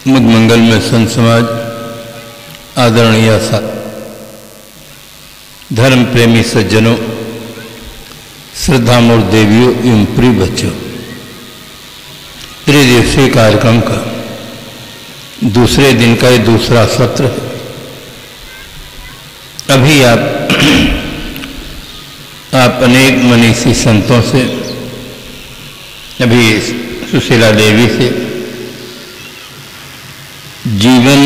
मुद मंगल में संत समाज, आदरणीय धर्म प्रेमी सज्जनों, श्रद्धामूर्त देवियों एवं प्रिय बच्चों, त्रिदिवसीय कार्यक्रम का दूसरे दिन का ये दूसरा सत्र है। अभी आप अनेक मनीषी संतों से, अभी सुशीला देवी से जीवन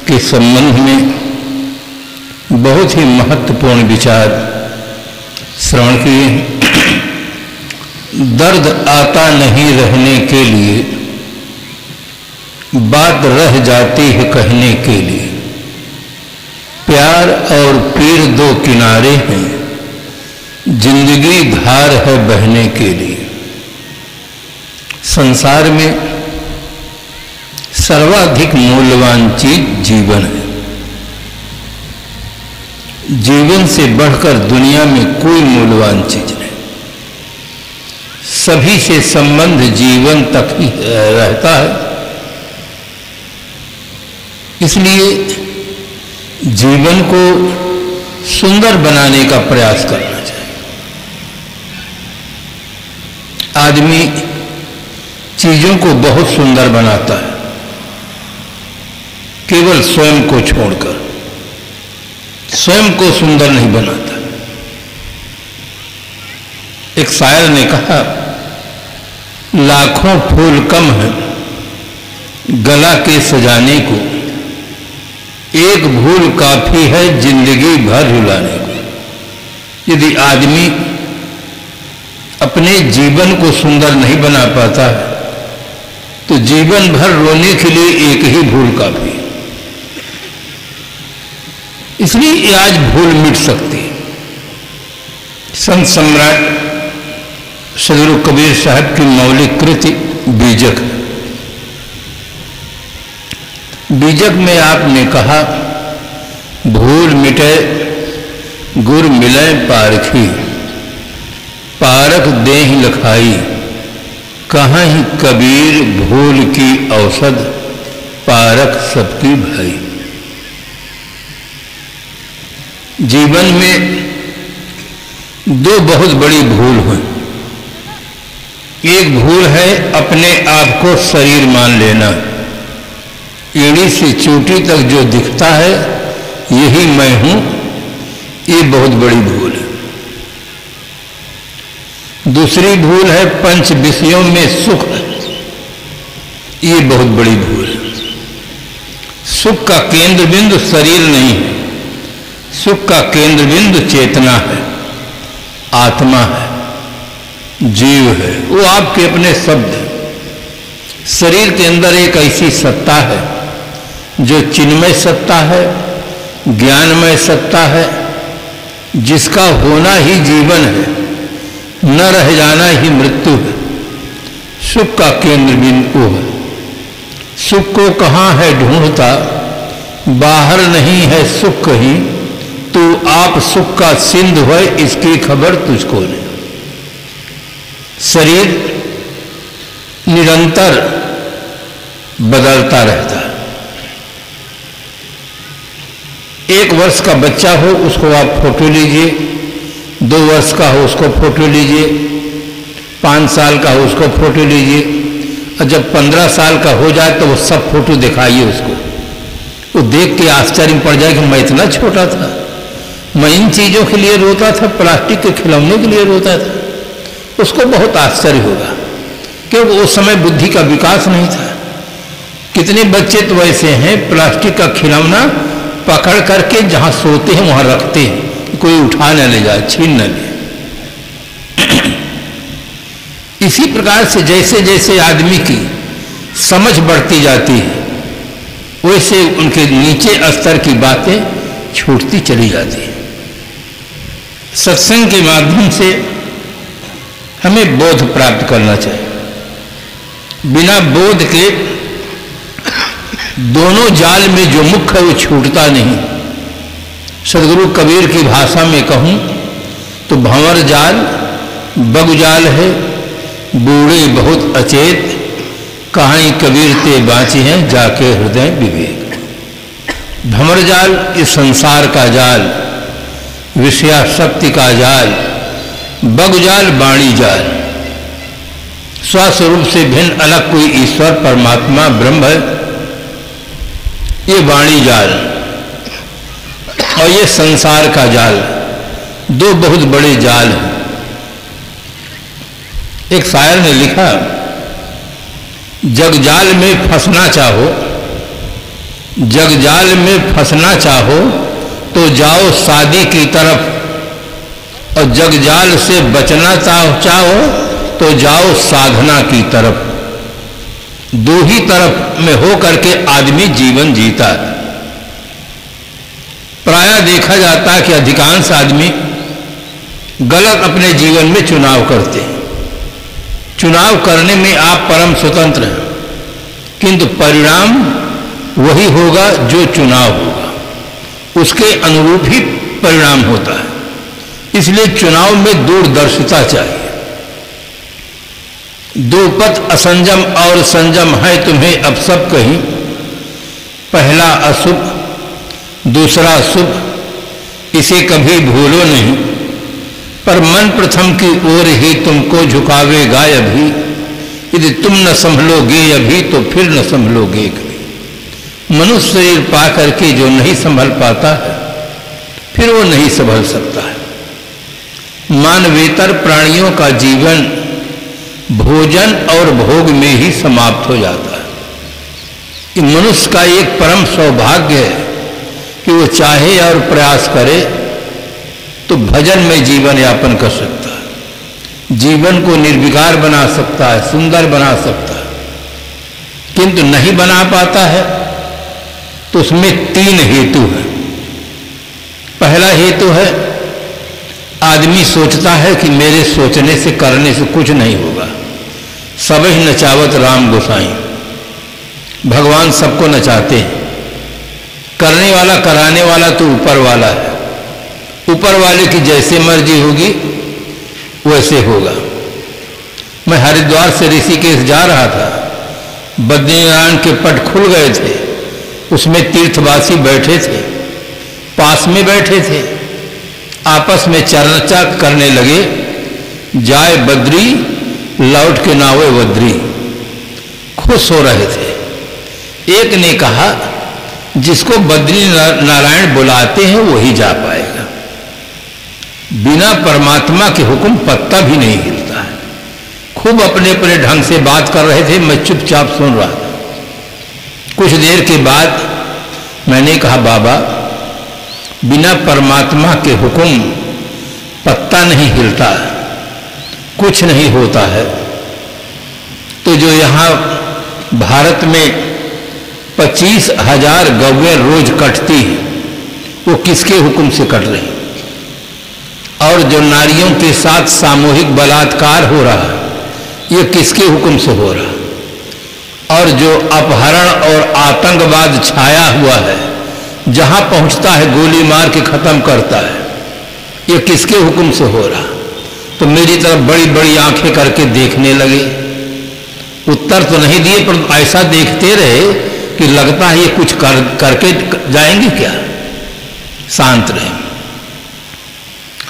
के संबंध में बहुत ही महत्वपूर्ण विचार श्रवण किए। दर्द आता नहीं रहने के लिए, बात रह जाती है कहने के लिए। प्यार और पीर दो किनारे हैं, जिंदगी धार है बहने के लिए। संसार में सर्वाधिक मूल्यवान चीज जीवन है। जीवन से बढ़कर दुनिया में कोई मूल्यवान चीज नहीं। सभी से संबंध जीवन तक ही रहता है। इसलिए जीवन को सुंदर बनाने का प्रयास करना चाहिए। आदमी चीजों को बहुत सुंदर बनाता है, केवल स्वयं को छोड़कर। स्वयं को सुंदर नहीं बनाता। एक शायर ने कहा, लाखों फूल कम है गला के सजाने को, एक भूल काफी है जिंदगी भर रुलाने को। यदि आदमी अपने जीवन को सुंदर नहीं बना पाता है तो जीवन भर रोने के लिए एक ही भूल काफी है। इसलिए आज भूल मिट सकती है। संत सम्राट सदगुरु कबीर साहब की मौलिक कृति बीजक है। बीजक में आपने कहा, भूल मिटे गुर मिले पारखी, पारख देहि लखाई, कहाँ ही कबीर भूल की औषध, पारख सबकी भाई। जीवन में दो बहुत बड़ी भूल हुई। एक भूल है अपने आप को शरीर मान लेना। एड़ी से चोटी तक जो दिखता है यही मैं हूं, ये बहुत बड़ी भूल है। दूसरी भूल है पंच विषयों में सुख, ये बहुत बड़ी भूल है। सुख का केंद्र बिंदु शरीर नहीं है, सुख का केंद्र बिंदु चेतना है, आत्मा है, जीव है। वो आपके अपने शब्द है। शरीर के अंदर एक ऐसी सत्ता है जो चिन्मय सत्ता है, ज्ञानमय सत्ता है, जिसका होना ही जीवन है, न रह जाना ही मृत्यु है। सुख का केंद्र बिंदु है। सुख को कहाँ है ढूंढता, बाहर नहीं है सुख कहीं, तू आप सुख का सिंधु है, इसकी खबर तुझको नहीं। शरीर निरंतर बदलता रहता है। 1 वर्ष का बच्चा हो उसको आप फोटो लीजिए, 2 वर्ष का हो उसको फोटो लीजिए, 5 साल का हो उसको फोटो लीजिए, और जब 15 साल का हो जाए तो वो सब फोटो दिखाइए उसको। वो देख के आश्चर्य पड़ जाए कि मैं इतना छोटा था, मैं इन चीज़ों के लिए रोता था, प्लास्टिक के खिलौने के लिए रोता था। उसको बहुत आश्चर्य होगा क्योंकि उस समय बुद्धि का विकास नहीं था। कितने बच्चे तो ऐसे हैं, प्लास्टिक का खिलौना पकड़ करके जहाँ सोते हैं वहाँ रखते हैं, कोई उठा न ले जाए, छीन न ले। इसी प्रकार से जैसे जैसे आदमी की समझ बढ़ती जाती है वैसे उनके नीचे स्तर की बातें छूटती चली जाती है। सत्संग के माध्यम से हमें बोध प्राप्त करना चाहिए। बिना बोध के दोनों जाल में जो मुख्य है वो छूटता नहीं। सदगुरु कबीर की भाषा में कहूं तो भंवर जाल बगुजाल है, बूढ़े बहुत अचेत, कहानी कबीर ते बाँची हैं जाके हृदय विवेक। भंवर जाल इस संसार का जाल, विषयाशक्ति का जाल, बगजाल बाणी जाल। स्वस्वरूप से भिन्न अलग कोई ईश्वर परमात्मा ब्रह्म है, ये वाणी जाल और ये संसार का जाल, दो बहुत बड़े जाल हैं। एक शायर ने लिखा, जगजाल में फंसना चाहो, जगजाल में फंसना चाहो तो जाओ शादी की तरफ, और जगजाल से बचना चाहो तो जाओ साधना की तरफ। दो ही तरफ में हो करके आदमी जीवन जीता है। प्रायः देखा जाता है कि अधिकांश आदमी गलत अपने जीवन में चुनाव करते हैं। चुनाव करने में आप परम स्वतंत्र हैं, किंतु परिणाम वही होगा जो चुनाव होगा, उसके अनुरूप ही परिणाम होता है। इसलिए चुनाव में दूरदर्शिता चाहिए। दो पथ असंजम और संजम है तुम्हें अब सब कहीं, पहला अशुभ दूसरा शुभ, इसे कभी भूलो नहीं, पर मन प्रथम की ओर ही तुमको झुकावेगा अभी। यदि तुम न संभलोगे अभी तो फिर न संभलोगे कभी। मनुष्य शरीर पा करके जो नहीं संभल पाता है, फिर वो नहीं संभल सकता है। मानवेतर प्राणियों का जीवन भोजन और भोग में ही समाप्त हो जाता है। कि मनुष्य का एक परम सौभाग्य है कि वो चाहे और प्रयास करे तो भजन में जीवन यापन कर सकता है, जीवन को निर्विकार बना सकता है, सुंदर बना सकता है। किंतु नहीं बना पाता है तो उसमें तीन हेतु हैं। पहला हेतु है, आदमी सोचता है कि मेरे सोचने से करने से कुछ नहीं होगा। सबहि नचावत राम गोसाई, भगवान सबको नचाते हैं। करने वाला कराने वाला तो ऊपर वाला है, ऊपर वाले की जैसे मर्जी होगी वैसे होगा। मैं हरिद्वार से ऋषिकेश जा रहा था, बद्रीनारायण के पट खुल गए थे, उसमें तीर्थवासी बैठे थे, पास में बैठे थे, आपस में चर्चा करने लगे, जाए बद्री लौट के नावे बद्री। खुश हो रहे थे। एक ने कहा, जिसको बद्री नारायण बुलाते हैं वही जा पाएगा। बिना परमात्मा के हुक्म पत्ता भी नहीं हिलता है। खूब अपने अपने ढंग से बात कर रहे थे, मैं चुपचाप सुन रहा था। कुछ देर के बाद मैंने कहा, बाबा बिना परमात्मा के हुक्म पत्ता नहीं हिलता, कुछ नहीं होता है। तो जो यहाँ भारत में 25,000 गौएं रोज कटती हैं, वो किसके हुक्म से कट रही? और जो नारियों के साथ सामूहिक बलात्कार हो रहा है, ये किसके हुक्म से हो रहा? और जो अपहरण और आतंकवाद छाया हुआ है, जहां पहुंचता है गोली मार के खत्म करता है, ये किसके हुक्म से हो रहा? तो मेरी तरफ बड़ी बड़ी आंखें करके देखने लगे। उत्तर तो नहीं दिए, पर ऐसा देखते रहे कि लगता है ये कुछ करके जाएंगे क्या। शांत रहे।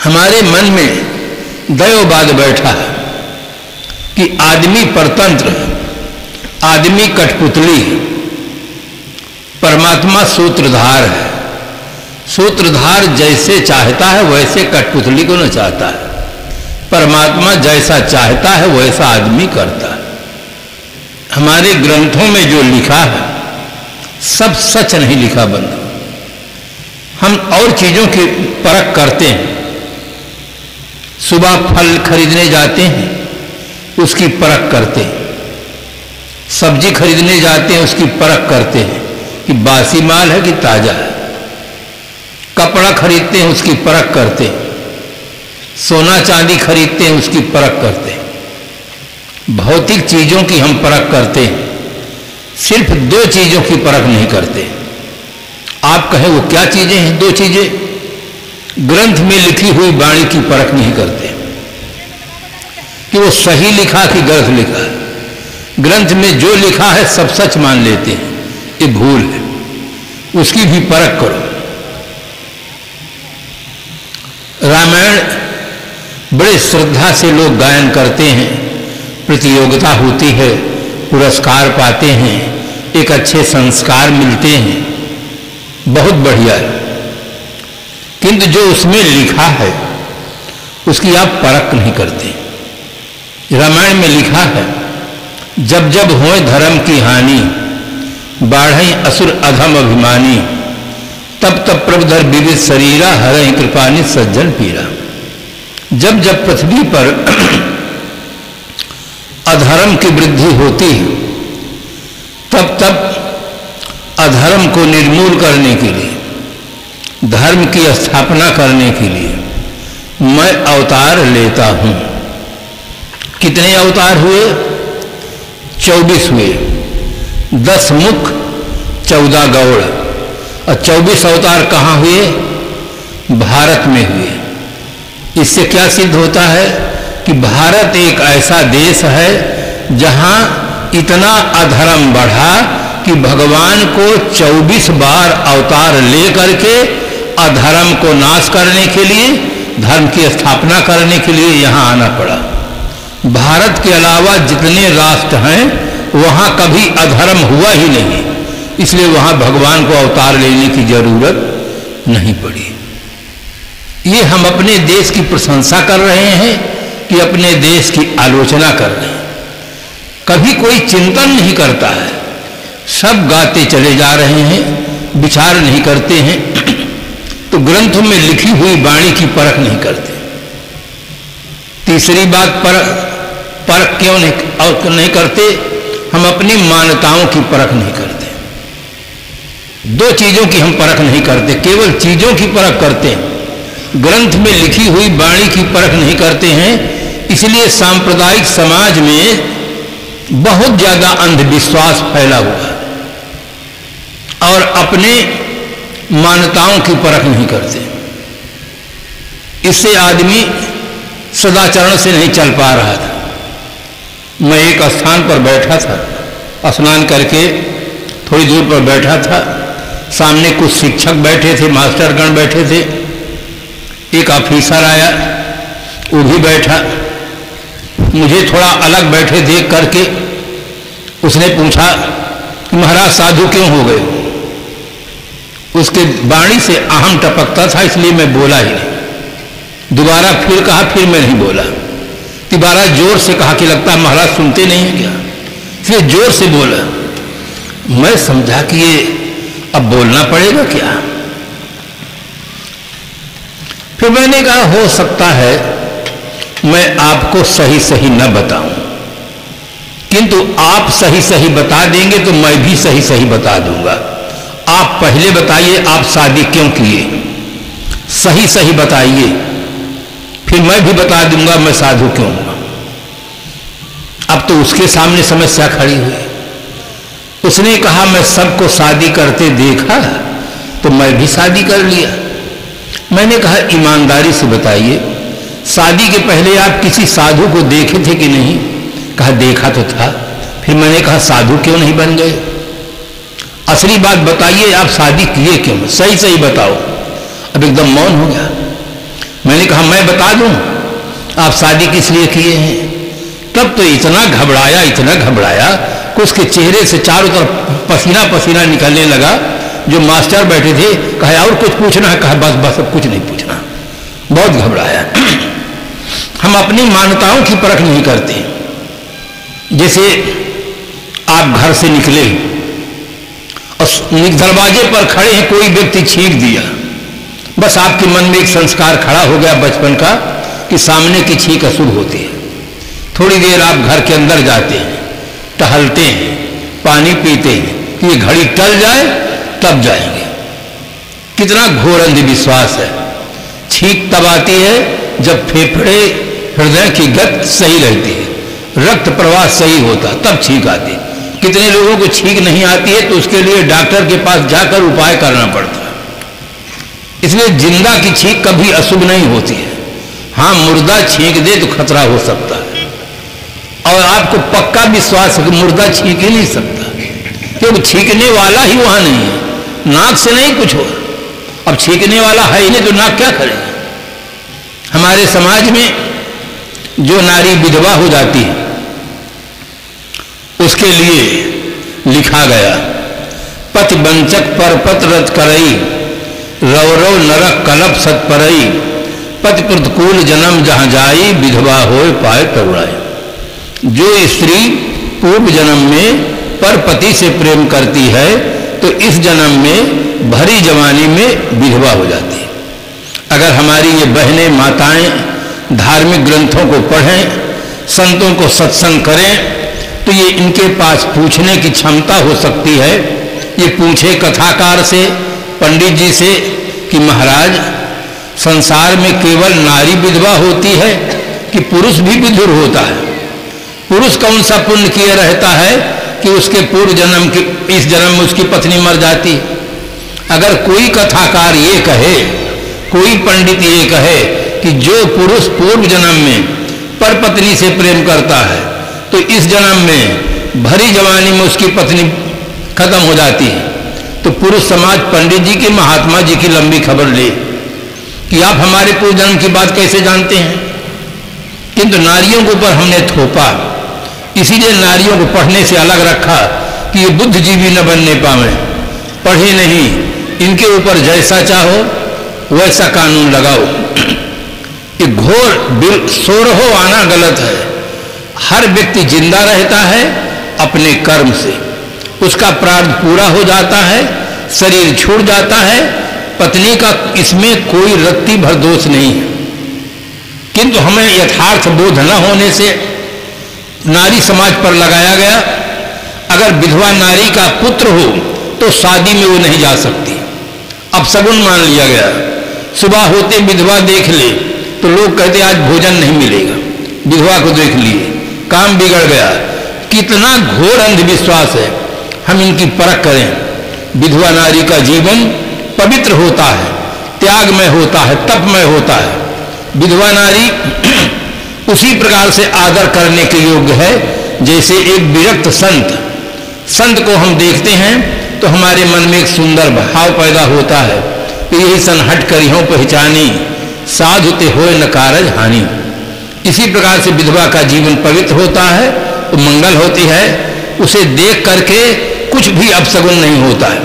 हमारे मन में दैववाद बैठा है कि आदमी परतंत्र है, आदमी कठपुतली है, परमात्मा सूत्रधार है। सूत्रधार जैसे चाहता है वैसे कठपुतली को न चाहता है। परमात्मा जैसा चाहता है वैसा आदमी करता है। हमारे ग्रंथों में जो लिखा है सब सच नहीं लिखा बंधु। हम और चीजों की परख करते हैं। सुबह फल खरीदने जाते हैं, उसकी परख करते हैं। सब्जी खरीदने जाते हैं, उसकी परख करते हैं कि बासी माल है कि ताजा है। कपड़ा खरीदते हैं, उसकी परख करते हैं। सोना चांदी खरीदते हैं, उसकी परख करते हैं। भौतिक चीजों की हम परख करते हैं, सिर्फ दो चीजों की परख नहीं करते। आप कहें वो क्या चीजें हैं? दो चीजें। ग्रंथ में लिखी हुई वाणी की परख नहीं करते कि वो सही लिखा कि गलत लिखा है। ग्रंथ में जो लिखा है सब सच मान लेते हैं, ये भूल है, उसकी भी परख करो। रामायण बड़े श्रद्धा से लोग गायन करते हैं, प्रतियोगिता होती है, पुरस्कार पाते हैं, एक अच्छे संस्कार मिलते हैं, बहुत बढ़िया है। किंतु जो उसमें लिखा है उसकी आप परख नहीं करते। रामायण में लिखा है, जब जब होए धर्म की हानि, बाढ़ई असुर अधम अभिमानी, तब तब प्रभुधर विविध शरीरा, हरहि कृपानि सज्जन पीरा। जब जब पृथ्वी पर अधर्म की वृद्धि होती है, तब तब अधर्म को निर्मूल करने के लिए, धर्म की स्थापना करने के लिए मैं अवतार लेता हूं। कितने अवतार हुए? 24 हुए, 10 मुख 14 गौड़, और 24 अवतार कहाँ हुए? भारत में हुए। इससे क्या सिद्ध होता है कि भारत एक ऐसा देश है जहां इतना अधर्म बढ़ा कि भगवान को 24 बार अवतार लेकर के अधर्म को नाश करने के लिए, धर्म की स्थापना करने के लिए यहाँ आना पड़ा। भारत के अलावा जितने राष्ट्र हैं वहाँ कभी अधर्म हुआ ही नहीं, इसलिए वहाँ भगवान को अवतार लेने की जरूरत नहीं पड़ी। ये हम अपने देश की प्रशंसा कर रहे हैं कि अपने देश की आलोचना कर रहे हैं? कभी कोई चिंतन नहीं करता है, सब गाते चले जा रहे हैं, विचार नहीं करते हैं, तो ग्रंथों में लिखी हुई वाणी की परख नहीं करते। तीसरी बात, परख क्यों नहीं करते? हम अपनी मान्यताओं की परख नहीं करते। 2 चीजों की हम परख नहीं करते, केवल चीजों की परख करते हैं, ग्रंथ में लिखी हुई वाणी की परख नहीं करते हैं। इसलिए सांप्रदायिक समाज में बहुत ज्यादा अंधविश्वास फैला हुआ है और अपने मान्यताओं की परख नहीं करते। इससे आदमी सदाचरण से नहीं चल पा रहा था। मैं एक स्थान पर बैठा था, स्नान करके थोड़ी दूर पर बैठा था, सामने कुछ शिक्षक बैठे थे, मास्टरगण बैठे थे, एक ऑफिसर आया, वो भी बैठा, मुझे थोड़ा अलग बैठे देख करके उसने पूछा कि महाराज साधु क्यों हो गए? उसके वाणी से अहम टपकता था, इसलिए मैं बोला ही नहीं। दोबारा फिर कहा, फिर मैं नहीं बोला। दोबारा जोर से कहा कि लगता है महाराज सुनते नहीं है क्या? फिर जोर से बोला। मैं समझा कि ये अब बोलना पड़ेगा क्या? फिर मैंने कहा हो सकता है मैं आपको सही सही न बताऊं, किंतु आप सही सही बता देंगे तो मैं भी सही सही बता दूंगा। आप पहले बताइए आप शादी क्यों किए, सही सही बताइए, फिर मैं भी बता दूंगा मैं साधु क्यों हुआ। अब तो उसके सामने समस्या खड़ी हुई। उसने कहा मैं सबको शादी करते देखा तो मैं भी शादी कर लिया। मैंने कहा ईमानदारी से बताइए, शादी के पहले आप किसी साधु को देखे थे कि नहीं? कहा देखा तो था। फिर मैंने कहा साधु क्यों नहीं बन गए? असली बात बताइए, आप शादी किए क्यों? सही सही बताओ। अब एकदम मौन हो गया। मैंने कहा मैं बता दूं आप शादी किस लिए किए हैं? तब तो इतना घबराया कि उसके चेहरे से चारों तरफ पसीना पसीना निकलने लगा। जो मास्टर बैठे थे कहा और कुछ पूछना है? कहा बस बस अब कुछ नहीं पूछना। बहुत घबराया। हम अपनी मान्यताओं की परख नहीं करते। जैसे आप घर से निकले और दरवाजे पर खड़े हैं, कोई व्यक्ति छींक दिया, बस आपके मन में एक संस्कार खड़ा हो गया बचपन का कि सामने की छींक अशुभ होती है। थोड़ी देर आप घर के अंदर जाते हैं, टहलते हैं, पानी पीते हैं कि ये घड़ी टल जाए तब जाएंगे। कितना घोर अंधविश्वास है। छींक तब आती है जब फेफड़े हृदय की गति सही रहती है, रक्त प्रवाह सही होता, तब छींक आती है। कितने लोगों को छींक नहीं आती है तो उसके लिए डॉक्टर के पास जाकर उपाय करना पड़ता है। इसलिए जिंदा की छींक कभी अशुभ नहीं होती है। हाँ, मुर्दा छींक दे तो खतरा हो सकता है। और आपको पक्का विश्वास है कि मुर्दा छींक ही नहीं सकता, क्योंकि छींकने वाला ही वहां नहीं है, नाक से नहीं कुछ हो। अब छींकने वाला है ही नहीं तो नाक क्या करेगा। हमारे समाज में जो नारी विधवा हो जाती है उसके लिए लिखा गया, पति वंचक पर पत रत करई, रौरव नरक कलप सत परई, पति प्रतिकूल जन्म जहां जाई, विधवा होए पाए तरुणाई। जो स्त्री पूर्व जन्म में पर पति से प्रेम करती है तो इस जन्म में भरी जवानी में विधवा हो जाती है। अगर हमारी ये बहनें माताएं धार्मिक ग्रंथों को पढ़ें, संतों को सत्संग करें, तो ये इनके पास पूछने की क्षमता हो सकती है। ये पूछे कथाकार से, पंडित जी से कि महाराज संसार में केवल नारी विधवा होती है कि पुरुष भी विधुर होता है? पुरुष कौन सा पुण्य किए रहता है कि उसके पूर्व जन्म की इस जन्म में उसकी पत्नी मर जाती है? अगर कोई कथाकार ये कहे, कोई पंडित ये कहे कि जो पुरुष पूर्व जन्म में पर पत्नी से प्रेम करता है तो इस जन्म में भरी जवानी में उसकी पत्नी खत्म हो जाती है, तो पुरुष समाज पंडित जी की, महात्मा जी की लंबी खबर ले कि आप हमारे पूर्व जन्म की बात कैसे जानते हैं। किंतु नारियों के ऊपर हमने थोपा, इसीलिए नारियों को पढ़ने से अलग रखा कि ये बुद्धिजीवी न बनने पावे, पढ़े नहीं, इनके ऊपर जैसा चाहो वैसा कानून लगाओ। ये घोर सोरहो आना गलत है। हर व्यक्ति जिंदा रहता है अपने कर्म से, उसका प्रारब्ध पूरा हो जाता है, शरीर छूट जाता है, पत्नी का इसमें कोई रत्ती भर दोष नहीं है। किंतु हमें यथार्थ बोध न होने से नारी समाज पर लगाया गया, अगर विधवा नारी का पुत्र हो तो शादी में वो नहीं जा सकती, अब सगुन मान लिया गया। सुबह होते विधवा देख ले तो लोग कहते आज भोजन नहीं मिलेगा, विधवा को देख लिए, काम बिगड़ गया। कितना घोर अंधविश्वास है, हम इनकी परख करें। विधवा नारी का जीवन पवित्र होता है, त्यागमय होता है, तपमय होता है। विधवा नारी उसी प्रकार से आदर करने के योग्य है जैसे एक विरक्त संत को हम देखते हैं तो हमारे मन में एक सुंदर भाव पैदा होता है कि यही सन हट करियों पहचानी, साधुते होए न कारज हानि। इसी प्रकार से विधवा का जीवन पवित्र होता है, तो मंगल होती है, उसे देख करके कुछ भी अपशगुन नहीं होता है।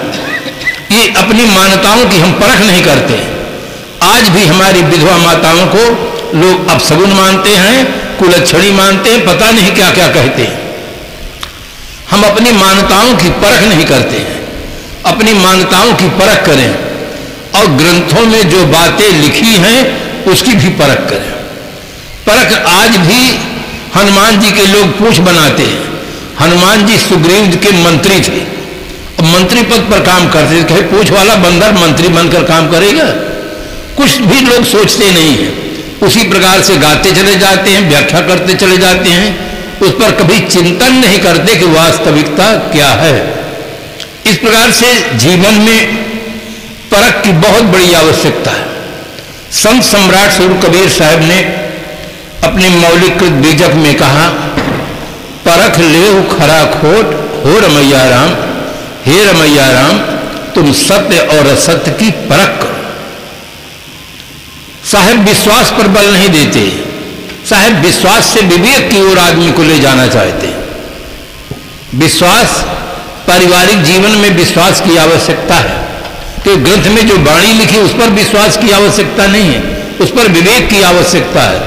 ये अपनी मान्यताओं की हम परख नहीं करते। आज भी हमारी विधवा माताओं को लोग अपशगुन मानते हैं, कुलच्छणी मानते हैं, पता नहीं क्या क्या कहते हैं। हम अपनी मान्यताओं की परख नहीं करते हैं। अपनी मान्यताओं की परख करें और ग्रंथों में जो बातें लिखी हैं उसकी भी परख करें। परख आज भी हनुमान जी के लोग पूछ बनाते हैं। हनुमान जी सुग्रीव के मंत्री थे, अब मंत्री पद पर काम करते थे, कहे पूछ वाला बंदर मंत्री बनकर काम करेगा? कुछ भी लोग सोचते नहीं हैं। उसी प्रकार से गाते चले जाते हैं, व्याख्या करते चले जाते हैं, उस पर कभी चिंतन नहीं करते कि वास्तविकता क्या है। इस प्रकार से जीवन में परख की बहुत बड़ी आवश्यकता है। संत सम्राट सूर्य कबीर साहब ने अपने मौलिकृत बीजक में कहा, परख लेहु खरा खोट हो रमैया राम, हे रमैया राम तुम सत्य और असत्य की परख करो। साहब विश्वास पर बल नहीं देते, साहब विश्वास से विवेक की ओर आदमी को ले जाना चाहते हैं। विश्वास, पारिवारिक जीवन में विश्वास की आवश्यकता है, तो ग्रंथ में जो वाणी लिखी उस पर विश्वास की आवश्यकता नहीं है, उस पर विवेक की आवश्यकता है।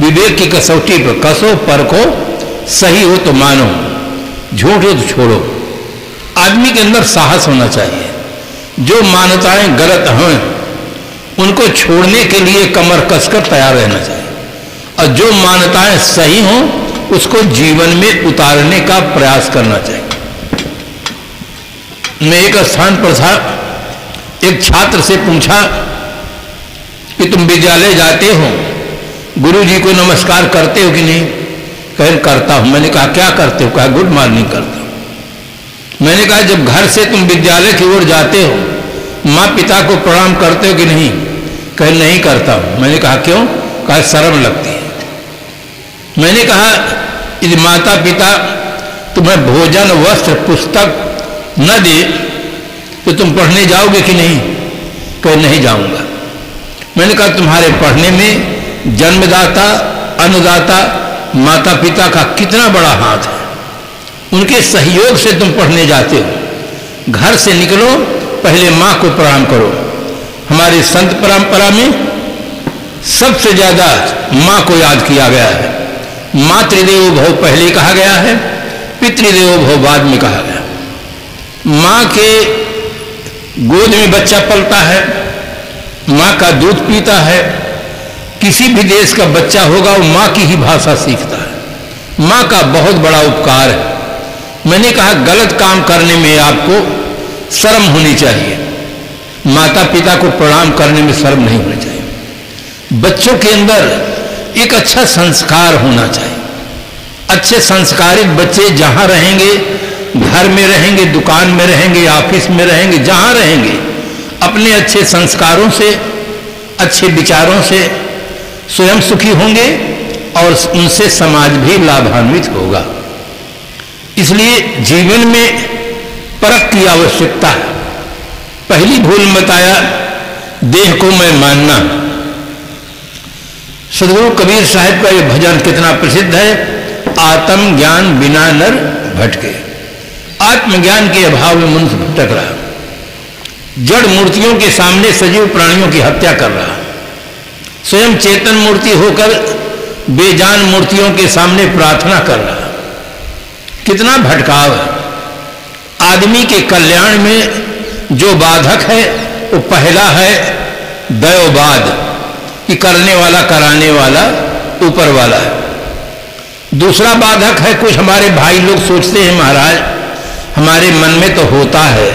विवेक की कसौटी पर कसो, परखो, सही हो तो मानो, झूठ हो तो छोड़ो। आदमी के अंदर साहस होना चाहिए। जो मान्यताएं गलत हैं उनको छोड़ने के लिए कमर कसकर तैयार रहना चाहिए, और जो मान्यताएं सही हों उसको जीवन में उतारने का प्रयास करना चाहिए। मैं एक स्थान पर था, एक छात्र से पूछा कि तुम विद्यालय जाते हो, गुरु जी को नमस्कार करते हो कि नहीं? कह करता हूं। मैंने कहा क्या करते हो? कहा गुड मॉर्निंग करता हूं। मैंने कहा जब घर से तुम विद्यालय की ओर जाते हो माँ पिता को प्रणाम करते हो कि नहीं? कह नहीं करता हूं। मैंने कहा क्यों? कहा शर्म लगती है। मैंने कहा यदि माता पिता तुम्हें भोजन वस्त्र पुस्तक न दे तो तुम पढ़ने जाओगे कि नहीं? कह नहीं जाऊंगा। मैंने कहा तुम्हारे पढ़ने में जन्मदाता अन्नदाता माता पिता का कितना बड़ा हाथ है, उनके सहयोग से तुम पढ़ने जाते हो। घर से निकलो पहले माँ को प्रणाम करो। हमारी संत परंपरा में सबसे ज्यादा माँ को याद किया गया है। मातृदेवो भव पहले कहा गया है, पितृदेवो भव बाद में कहा गया। माँ के गोद में बच्चा पलता है, माँ का दूध पीता है। किसी भी देश का बच्चा होगा वो माँ की ही भाषा सीखता है। माँ का बहुत बड़ा उपकार है। मैंने कहा गलत काम करने में आपको शर्म होनी चाहिए, माता पिता को प्रणाम करने में शर्म नहीं होनी चाहिए। बच्चों के अंदर एक अच्छा संस्कार होना चाहिए। अच्छे संस्कारित बच्चे जहाँ रहेंगे, घर में रहेंगे, दुकान में रहेंगे, ऑफिस में रहेंगे, जहाँ रहेंगे, अपने अच्छे संस्कारों से, अच्छे विचारों से स्वयं सुखी होंगे और उनसे समाज भी लाभान्वित होगा। इसलिए जीवन में परख की आवश्यकता है। पहली भूल बताया देह को मैं मानना। सदगुरु कबीर साहब का यह भजन कितना प्रसिद्ध है, आत्म ज्ञान बिना नर भटके। आत्मज्ञान के अभाव में मनुष्य भटक रहा, जड़ मूर्तियों के सामने सजीव प्राणियों की हत्या कर रहा, स्वयं चेतन मूर्ति होकर बेजान मूर्तियों के सामने प्रार्थना कर रहा। कितना भटकाव है। आदमी के कल्याण में जो बाधक है वो पहला है दैववाद, कि करने वाला कराने वाला ऊपर वाला है। दूसरा बाधक है, कुछ हमारे भाई लोग सोचते हैं महाराज हमारे मन में तो होता है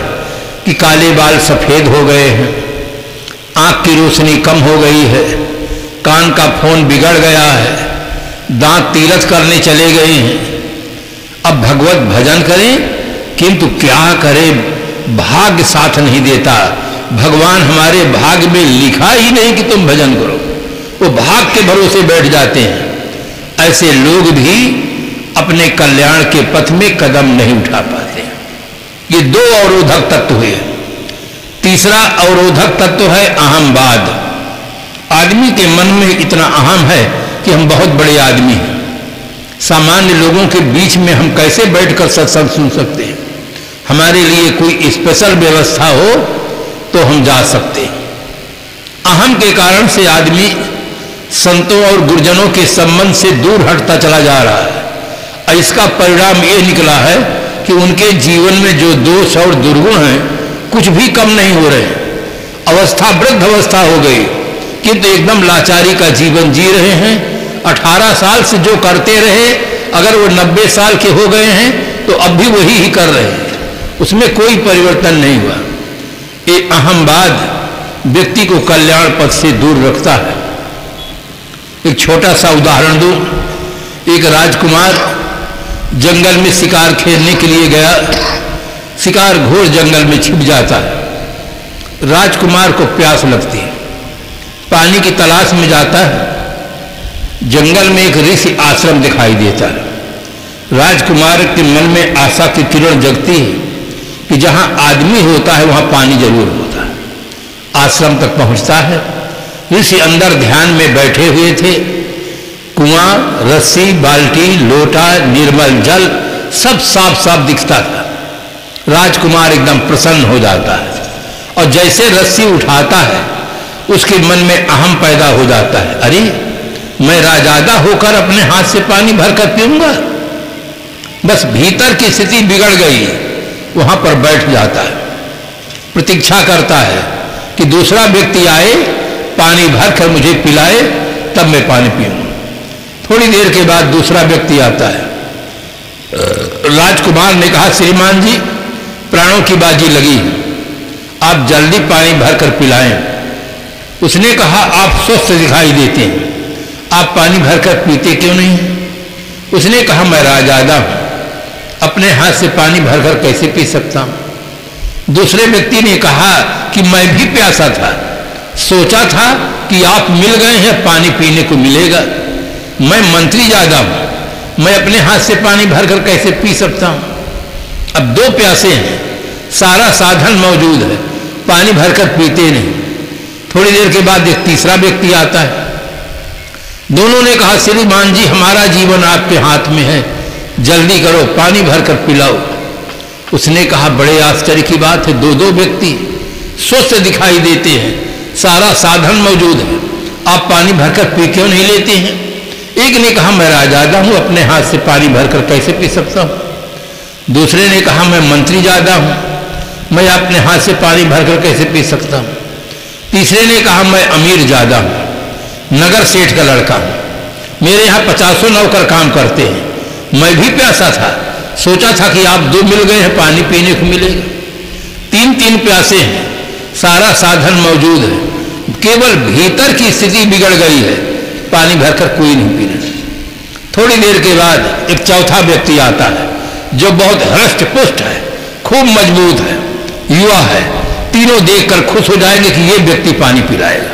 कि काले बाल सफेद हो गए हैं, आंख की रोशनी कम हो गई है, कान का फोन बिगड़ गया है, दांत तीरथ करने चले गए हैं, अब भगवत भजन करें, किंतु क्या करें, भाग्य साथ नहीं देता। भगवान हमारे भाग्य में लिखा ही नहीं कि तुम भजन करो, वो भाग्य के भरोसे बैठ जाते हैं। ऐसे लोग भी अपने कल्याण के पथ में कदम नहीं उठा पाते। ये दो अवरोधक तत्व हुए। तीसरा अवरोधक तत्व है अहमवाद। आदमी के मन में इतना अहम है कि हम बहुत बड़े आदमी हैं, सामान्य लोगों के बीच में हम कैसे बैठकर सत्संग सुन सकते हैं, हमारे लिए कोई स्पेशल व्यवस्था हो तो हम जा सकते हैं। अहम के कारण से आदमी संतों और गुरुजनों के संबंध से दूर हटता चला जा रहा है। और इसका परिणाम ये निकला है कि उनके जीवन में जो दोष और दुर्गुण हैं कुछ भी कम नहीं हो रहे। अवस्था वृद्ध अवस्था हो गई, किंतु एकदम लाचारी का जीवन जी रहे हैं। 18 साल से जो करते रहे, अगर वो 90 साल के हो गए हैं तो अब भी वही ही कर रहे हैं, उसमें कोई परिवर्तन नहीं हुआ। ये अहमवाद व्यक्ति को कल्याण पथ से दूर रखता है। एक छोटा सा उदाहरण दूं। एक राजकुमार जंगल में शिकार खेलने के लिए गया, शिकार घोर जंगल में छिप जाता है। राजकुमार को प्यास लगती है, पानी की तलाश में जाता है। जंगल में एक ऋषि आश्रम दिखाई देता है। राजकुमार के मन में आशा की किरण जगती है कि जहां आदमी होता है वहां पानी जरूर होता है। आश्रम तक पहुंचता है। ऋषि अंदर ध्यान में बैठे हुए थे। कुआं, रस्सी, बाल्टी, लोटा, निर्मल जल सब साफ साफ दिखता था। राजकुमार एकदम प्रसन्न हो जाता है और जैसे रस्सी उठाता है उसके मन में अहम पैदा हो जाता है, अरे मैं राजादा होकर अपने हाथ से पानी भरकर पीऊंगा। बस भीतर की स्थिति बिगड़ गई। वहां पर बैठ जाता है, प्रतीक्षा करता है कि दूसरा व्यक्ति आए, पानी भरकर मुझे पिलाए, तब मैं पानी पीऊंगा। थोड़ी देर के बाद दूसरा व्यक्ति आता है। राजकुमार ने कहा, श्रीमान जी प्राणों की बाजी लगी, आप जल्दी पानी भरकर पिलाएं। उसने कहा, आप स्वस्थ दिखाई देते हैं, आप पानी भरकर पीते क्यों नहीं? उसने कहा, मैं राजादा हूं, अपने हाथ से पानी भरकर कैसे पी सकता हूं? दूसरे व्यक्ति ने कहा कि मैं भी प्यासा था, सोचा था कि आप मिल गए हैं, पानी पीने को मिलेगा। मैं मंत्री ज्यादा हूं, मैं अपने हाथ से पानी भरकर कैसे पी सकता हूं? अब 2 प्यासे हैं, सारा साधन मौजूद है, पानी भरकर पीते नहीं। थोड़ी देर के बाद एक तीसरा व्यक्ति आता है। दोनों ने कहा, श्रीमान जी हमारा जीवन आपके हाथ में है, जल्दी करो, पानी भरकर पिलाओ। उसने कहा, बड़े आश्चर्य की बात है, 2 व्यक्ति स्वस्थ दिखाई देते हैं, सारा साधन मौजूद है, आप पानी भरकर पी क्यों नहीं लेते हैं? एक ने कहा, मैं राजदादा हूं, अपने हाथ से पानी भरकर कैसे पी सकता हूं। दूसरे ने कहा, मैं मंत्री ज्यादा हूं, मैं अपने हाथ से पानी भरकर कैसे पी सकता हूं। तीसरे ने कहा, मैं अमीर ज्यादा हूं, नगर सेठ का लड़का हूं, मेरे यहाँ 50 नौकर काम करते हैं, मैं भी प्यासा था, सोचा था कि आप 2 मिल गए हैं, पानी पीने को मिलेगा। 3 प्यासे हैं, सारा साधन मौजूद है, केवल भीतर की स्थिति बिगड़ गई है, पानी भरकर कोई नहीं पी रहा। थोड़ी देर के बाद एक चौथा व्यक्ति आता है जो बहुत हृष्ट पुष्ट है, खूब मजबूत है, युवा है। तीनों देखकर खुश हो जाएंगे कि ये व्यक्ति पानी पिलाएगा।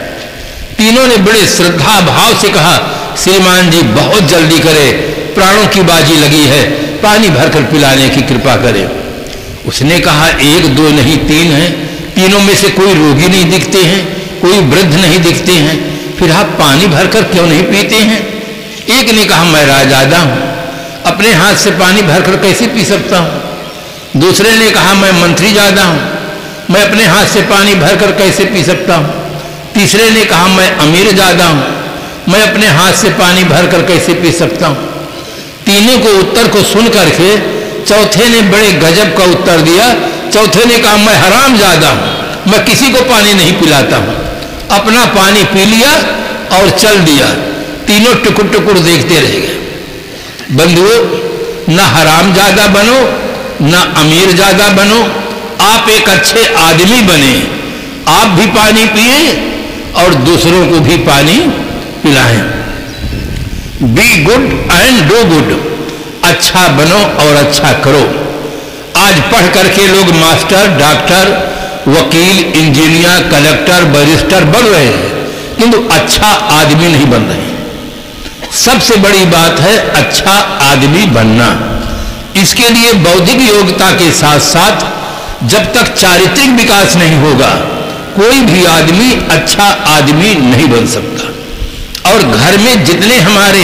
तीनों ने बड़े श्रद्धा भाव से कहा, श्रीमान जी बहुत जल्दी करें, प्राणों की बाजी लगी है, पानी भरकर पिलाने की कृपा करें। उसने कहा, 1 2 नहीं 3 हैं, तीनों में से कोई रोगी नहीं दिखते हैं, कोई वृद्ध नहीं दिखते हैं, फिर आप पानी भरकर क्यों नहीं पीते हैं? एक ने कहा, मैं राजदादा हूं, अपने हाथ से पानी भरकर कैसे पी सकता हूं। दूसरे ने कहा, मैं मंत्री ज्यादा हूं, मैं अपने हाथ से पानी भरकर कैसे पी सकता हूं। तीसरे ने कहा, मैं अमीर ज्यादा हूं, मैं अपने हाथ से पानी भरकर कैसे पी सकता हूं। तीनों को उत्तर को सुन करके चौथे ने बड़े गजब का उत्तर दिया। चौथे ने कहा, मैं हराम ज्यादा हूं, मैं किसी को पानी नहीं पिलाता हूं, अपना पानी पी लिया और चल दिया। तीनों टुकुर टुकुर देखते रह गए। बंधुओं, ना हराम ज्यादा बनो, ना अमीर ज्यादा बनो, आप एक अच्छे आदमी बने, आप भी पानी पिए और दूसरों को भी पानी पिलाएं। Be good and do good, अच्छा बनो और अच्छा करो। आज पढ़ करके लोग मास्टर, डॉक्टर, वकील, इंजीनियर, कलेक्टर, बैरिस्टर बन रहे हैं, किंतु अच्छा आदमी नहीं बन रहे। सबसे बड़ी बात है अच्छा आदमी बनना। इसके लिए बौद्धिक योग्यता के साथ साथ जब तक चारित्रिक विकास नहीं होगा, कोई भी आदमी अच्छा आदमी नहीं बन सकता। और घर में जितने हमारे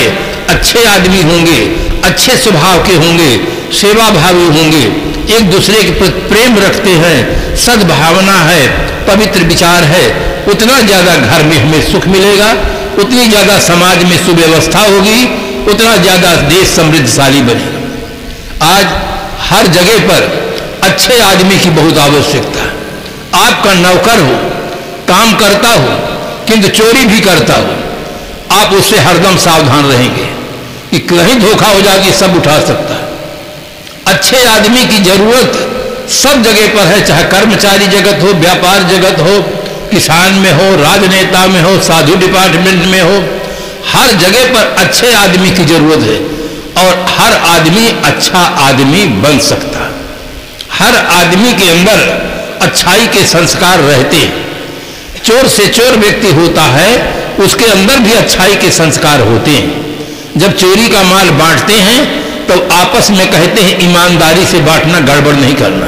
अच्छे आदमी होंगे, अच्छे स्वभाव के होंगे, सेवाभावी होंगे, एक दूसरे के प्रति प्रेम रखते हैं, सद्भावना है, पवित्र विचार है, उतना ज्यादा घर में हमें सुख मिलेगा, उतनी ज्यादा समाज में सुव्यवस्था होगी, उतना ज्यादा देश समृद्धशाली बनेगा। आज हर जगह पर अच्छे आदमी की बहुत आवश्यकता है। आपका नौकर हो, काम करता हो, किंतु चोरी भी करता हो, आप उससे हरदम सावधान रहेंगे कि कहीं धोखा हो जाए, सब उठा सकता है। अच्छे आदमी की जरूरत सब जगह पर है, चाहे कर्मचारी जगत हो, व्यापार जगत हो, किसान में हो, राजनेता में हो, साधु डिपार्टमेंट में हो, हर जगह पर अच्छे आदमी की जरूरत है। और हर आदमी अच्छा आदमी बन सकता है। हर आदमी के अंदर अच्छाई के संस्कार रहते हैं। चोर से चोर व्यक्ति होता है, उसके अंदर भी अच्छाई के संस्कार होते हैं। जब चोरी का माल बांटते हैं तो आपस में कहते हैं ईमानदारी से बांटना, गड़बड़ नहीं करना।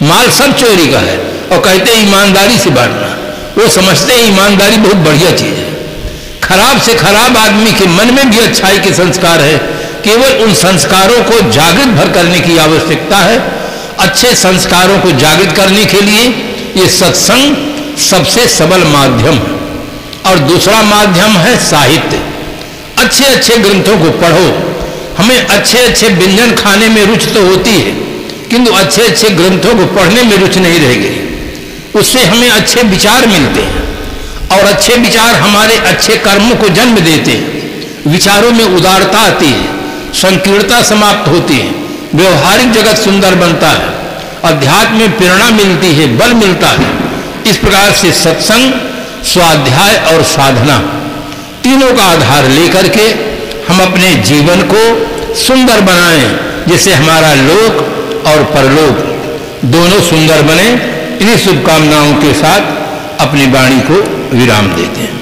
माल सब चोरी का है और कहते हैं ईमानदारी से बांटना। वो समझते हैं ईमानदारी बहुत बढ़िया चीज है। खराब से खराब आदमी के मन में भी अच्छाई के संस्कार है, केवल उन संस्कारों को जागृत भर करने की आवश्यकता है। अच्छे संस्कारों को जागृत करने के लिए ये सत्संग सबसे सबल माध्यम है। और दूसरा माध्यम है साहित्य। अच्छे अच्छे ग्रंथों को पढ़ो। हमें अच्छे अच्छे व्यंजन खाने में रुचि तो होती है, किंतु अच्छे अच्छे ग्रंथों को पढ़ने में रुचि नहीं रह गई। उससे हमें अच्छे विचार मिलते हैं और अच्छे विचार हमारे अच्छे कर्मों को जन्म देते हैं। विचारों में उदारता आती है, संकीर्णता समाप्त होती है, व्यवहारिक जगत सुंदर बनता है, अध्यात्म में प्रेरणा मिलती है, बल मिलता है। इस प्रकार से सत्संग, स्वाध्याय और साधना तीनों का आधार लेकर के हम अपने जीवन को सुंदर बनाएं, जिससे हमारा लोक और परलोक दोनों सुंदर बने। इन्हीं शुभकामनाओं के साथ अपनी वाणी को विराम देते हैं।